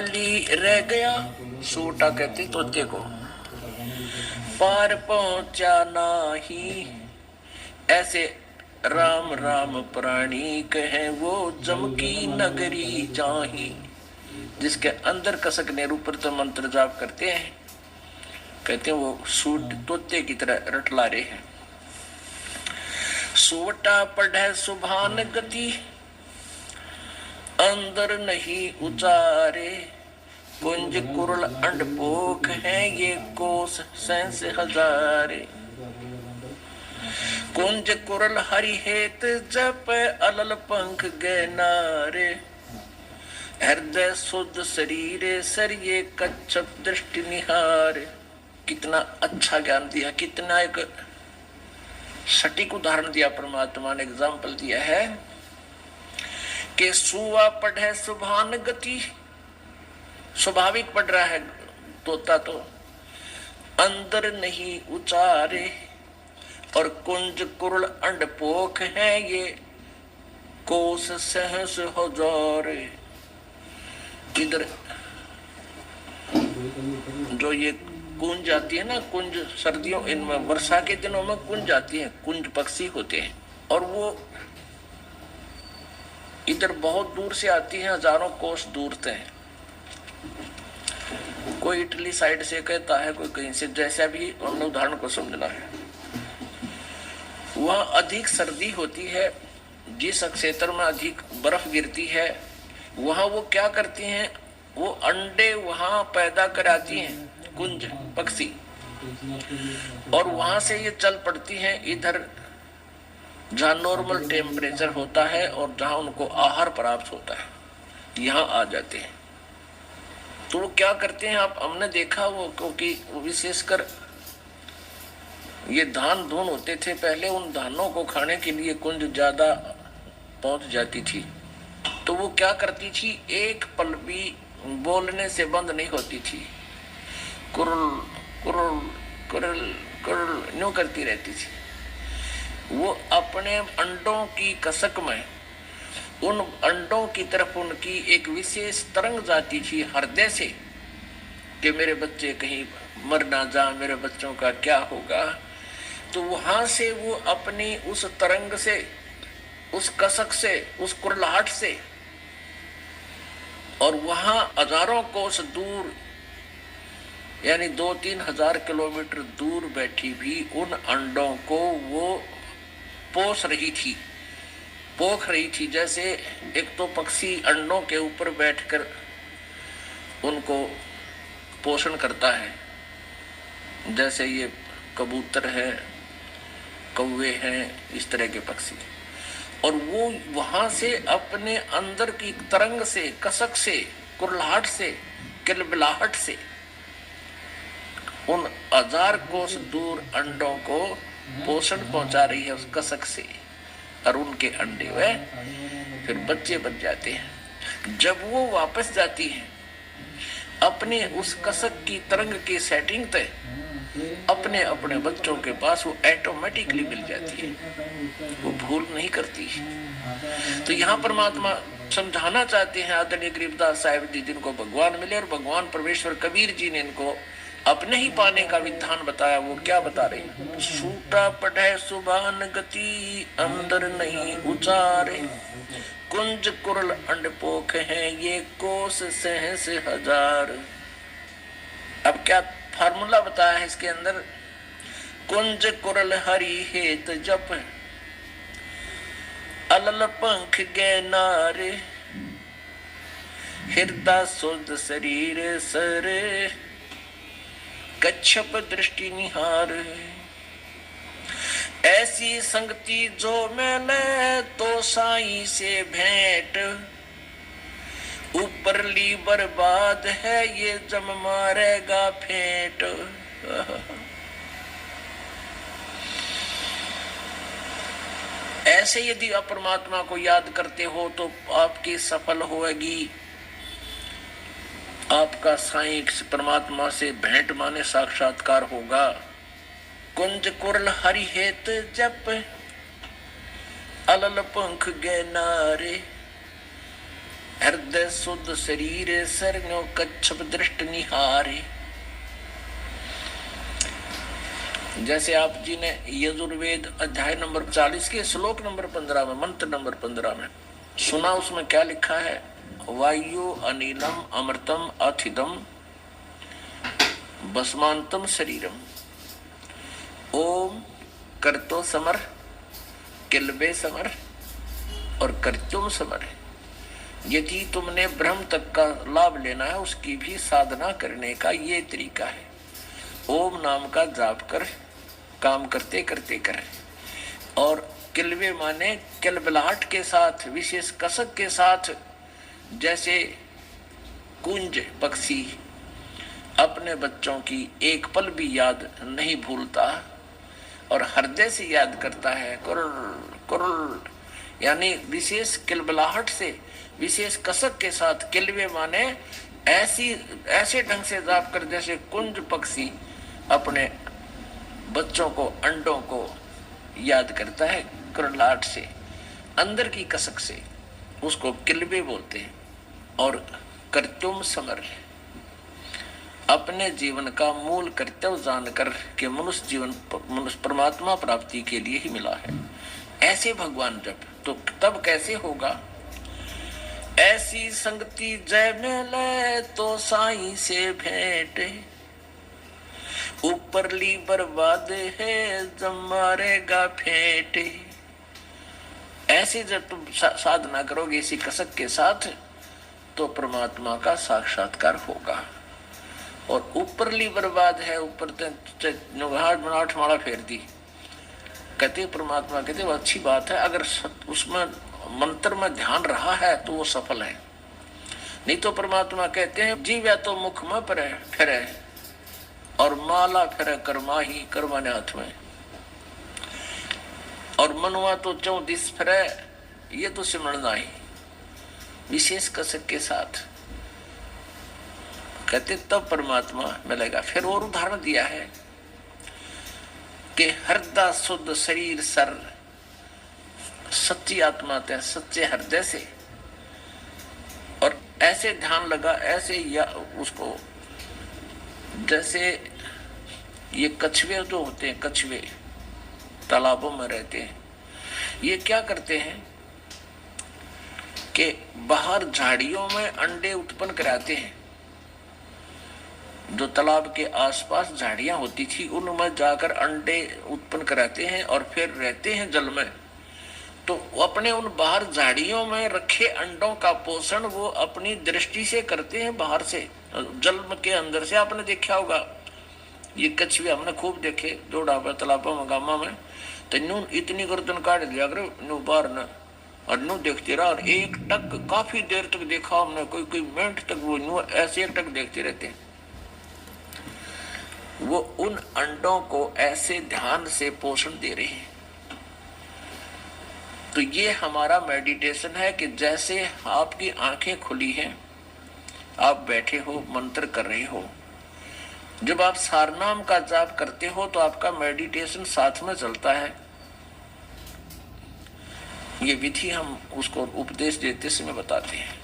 रह गया सूटा कहते तोते को, पार पहुंचा नाही ऐसे राम राम प्राणी कहे वो जम की नगरी जाही। जिसके अंदर कसक नेहरू पर तो मंत्र जाप करते हैं, कहते हैं वो सूट तोते की तरह रटला रहे हैं। सोटा पढ़े सुभान गति अंदर नहीं उचारे, कुंज कुरल अंडपोख है ये कोस सैंस हजारे। कुंज कुरल हरि हेत जप अलल पंख गैनारे, हृदय शुद्ध शरीर सर ये कच्छप दृष्टि निहार। कितना अच्छा ज्ञान दिया, कितना एक सटीक उदाहरण दिया परमात्मा ने, एग्जाम्पल दिया है कि सुआ पढ़े सुभान गति, स्वाभाविक पढ़ रहा है तोता तो, अंदर नहीं उचारे, और कुंज कुरल अंडपोख है ये कोस सहस हजार। इधर जो ये कुंज आती है ना, कुंज सर्दियों इनमें वर्षा के दिनों में कुंज आती है, कुंज पक्षी होते हैं, और वो इधर बहुत दूर से आती है, हजारों कोस दूर से है। कोई इटली साइड से कहता है, कोई कहीं से, जैसा भी हमने उदाहरण को समझना है। वह अधिक सर्दी होती है, जिस क्षेत्र में अधिक बर्फ गिरती है वहां वो क्या करती हैं, वो अंडे वहां पैदा कराती हैं कुंज पक्षी, और वहां से ये चल पड़ती हैं इधर जहां नॉर्मल टेम्परेचर होता है और जहां उनको आहार प्राप्त होता है, यहाँ आ जाते हैं। तो वो क्या करते हैं, आप हमने देखा वो, क्योंकि वो विशेषकर ये धान धुन होते थे पहले, उन धानों को खाने के लिए कुंज ज्यादा पहुंच जाती थी। तो वो क्या करती थी, एक पल भी बोलने से बंद नहीं होती थी, कुरल कुरल कुरल कुरल यूं करती रहती थी। वो अपने अंडों की कसक में उन अंडों की तरफ उनकी एक विशेष तरंग जाती थी हृदय से, कि मेरे बच्चे कहीं मर ना जा, मेरे बच्चों का क्या होगा। तो वहां से वो अपनी उस तरंग से, उस कसक से, उस कुरलाहट से, और वहां हजारों कोस दूर यानी 2-3 हजार किलोमीटर दूर बैठी भी उन अंडों को वो पोस रही थी, पोख रही थी। जैसे एक तो पक्षी अंडों के ऊपर बैठकर उनको पोषण करता है, जैसे ये कबूतर है, कौवे हैं, इस तरह के पक्षी, और वो वहां से अपने अंदर की तरंग से, कसक से, कुरलाहट से, किलबिलाहट से उन हजार कोस दूर अंडों को पोषण पहुंचा रही है उस कसक से, और उनके अंडे वे फिर बच्चे बन जाते हैं। जब वो वापस जाती है अपने उस कसक की तरंग की सेटिंग तय, अपने अपने बच्चों के पास वो ऑटोमेटिकली मिल जाती है, वो भूल नहीं करती। तो यहाँ परमात्मा समझाना चाहते हैं आदरणीय गरीबदास साहिब जी, जिनको भगवान मिले, और भगवान परमेश्वर कबीर जी ने इनको अपने ही पाने का विधान बताया। वो क्या बता रहे हैं, सूटा पढ़े सुभान गति अंदर नहीं उचारे, कुंज कुरल अंडपोख है ये कोस सहस हजार। अब क्या फार्मूला बताया है इसके अंदर, कुंज कुरल हरि हेत जप अलल पंख गैनारे, हृदय शुद्ध शरीर सर कच्छप दृष्टि निहार। ऐसी संगति जो मैंने तो साई से भेंट, ऊपरली बर्बाद है ये जम मारेगा फेंट। ऐसे यदि आप परमात्मा को याद करते हो तो आपकी सफल होगी, आपका साईं परमात्मा से भेंट माने साक्षात्कार होगा। कुंज कुरल हरि हेत जप अलल पंख गैनारे, हृदय शुद्ध शरीर सरण्यो कच्छप दृष्ट निहारे। जैसे आप जी ने यजुर्वेद अध्याय नंबर 40 के श्लोक नंबर 15 में, मंत्र नंबर 15 में सुना, उसमें क्या लिखा है? वायु अनिलम अमृतम अथिदम भस्मांतम शरीरम ओम करतो समर किलबे समर और कर्तुम समर। यदि तुमने ब्रह्म तक का लाभ लेना है, उसकी भी साधना करने का ये तरीका है। ओम नाम का जाप कर, काम करते करते कर। और किलबे माने किलबिलाहट के साथ, विशेष कसक के साथ, जैसे कुंज पक्षी अपने बच्चों की एक पल भी याद नहीं भूलता और हृदय से याद करता है, कुरुल कुरुल, यानी विशेष किलबिलाहट से, विशेष कसक के साथ। किलबे माने ऐसे ढंग से जाप कर जैसे कुंज पक्षी अपने बच्चों को, अंडों को याद करता है कुरलाहट से, अंदर की कसक से, उसको किलबे बोलते हैं। और कर्तुम समर, अपने जीवन का मूल कर्तव्य जानकर के मनुष्य परमात्मा प्राप्ति के लिए ही मिला है। ऐसे भगवान जब, तो तब कैसे होगा? ऐसी संगति जय मिले तो साईं से भेंट, ऊपरली बर्बाद है जब मारेगा फेंट। ऐसे जब तुम साधना करोगे इसी कसक के साथ, तो परमात्मा का साक्षात्कार होगा। और ऊपरली बर्बाद है, ऊपर आठ माला फेर दी, कहते परमात्मा कहते वो अच्छी बात है, अगर उसमें मंत्र में ध्यान रहा है तो वो सफल है। नहीं तो परमात्मा कहते हैं जीव या तो मुख में फिरे और माला फिरे कर्मा ही, कर्मा ने हाथ में, और मनवा तो 34 फिरे, ये तो सिमरना ही विशेष कसक के साथ कहते तब परमात्मा मिलेगा। फिर और उदाहरण दिया है कि हृदय शुद्ध शरीर सर, सच्ची आत्मा ते सच्चे हृदय से, और ऐसे ध्यान लगा, ऐसे या उसको, जैसे ये कछुए जो होते हैं, कछुए तालाबों में रहते हैं, ये क्या करते हैं कि बाहर झाड़ियों में अंडे उत्पन्न कराते हैं। जो तालाब के आसपास झाड़ियां होती थी उनमें जाकर अंडे उत्पन्न कराते हैं और फिर रहते हैं जल में। तो अपने उन बाहर झाड़ियों में रखे अंडों का पोषण वो अपनी दृष्टि से करते हैं, बाहर से, जल के अंदर से। आपने देखा होगा ये कछुए, हमने खूब देखे जोड़ा तालाबों में, गामा में, तो नू इतनी गर्दन काट दिया करे नू बाहर न, और नू देखते रहा, और एक टक काफी देर तक देखा हमने, कोई मिनट तक वो नू ऐसे एक टक देखते रहते हैं। वो उन अंडों को ऐसे ध्यान से पोषण दे रहे हैं। तो ये हमारा मेडिटेशन है कि जैसे आपकी आंखें खुली हैं, आप बैठे हो, मंत्र कर रहे हो, जब आप सारनाम का जाप करते हो तो आपका मेडिटेशन साथ में चलता है। ये विधि हम उसको उपदेश देते समय बताते हैं।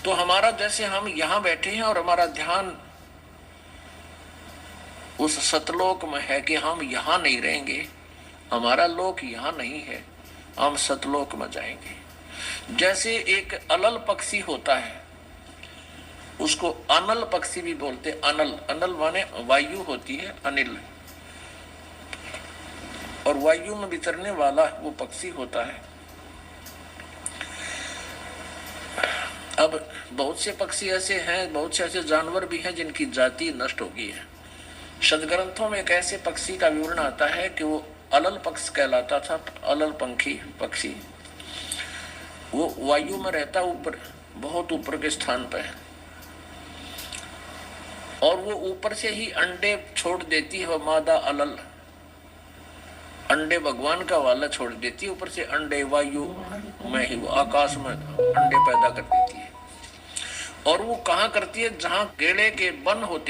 तो हमारा, जैसे हम यहाँ बैठे हैं और हमारा ध्यान उस सतलोक में है कि हम यहाँ नहीं रहेंगे, हमारा लोक यहाँ नहीं है, हम सतलोक में जाएंगे। जैसे एक अलल पक्षी होता है, उसको अनल पक्षी भी बोलते। अनल, अनल माने वायु होती है, अनिल, और वायु में विचरने वाला वो पक्षी होता है। अब बहुत से पक्षी ऐसे हैं, बहुत से ऐसे जानवर भी हैं जिनकी जाति नष्ट हो गई है। सदग्रंथों में एक ऐसे पक्षी का विवरण आता है कि वो अलल पक्ष कहलाता था, अलल पंखी पक्षी। वो वायु में रहता, ऊपर, बहुत ऊपर के स्थान पर, और वो ऊपर से ही अंडे छोड़ देती है। मादा अलल अंडे भगवान का वाला छोड़ देती है, ऊपर से अंडे वायु में ही, वो आकाश में अंडे पैदा कर देती है। और वो कहाँ करती है? जहाँ केले के वन होते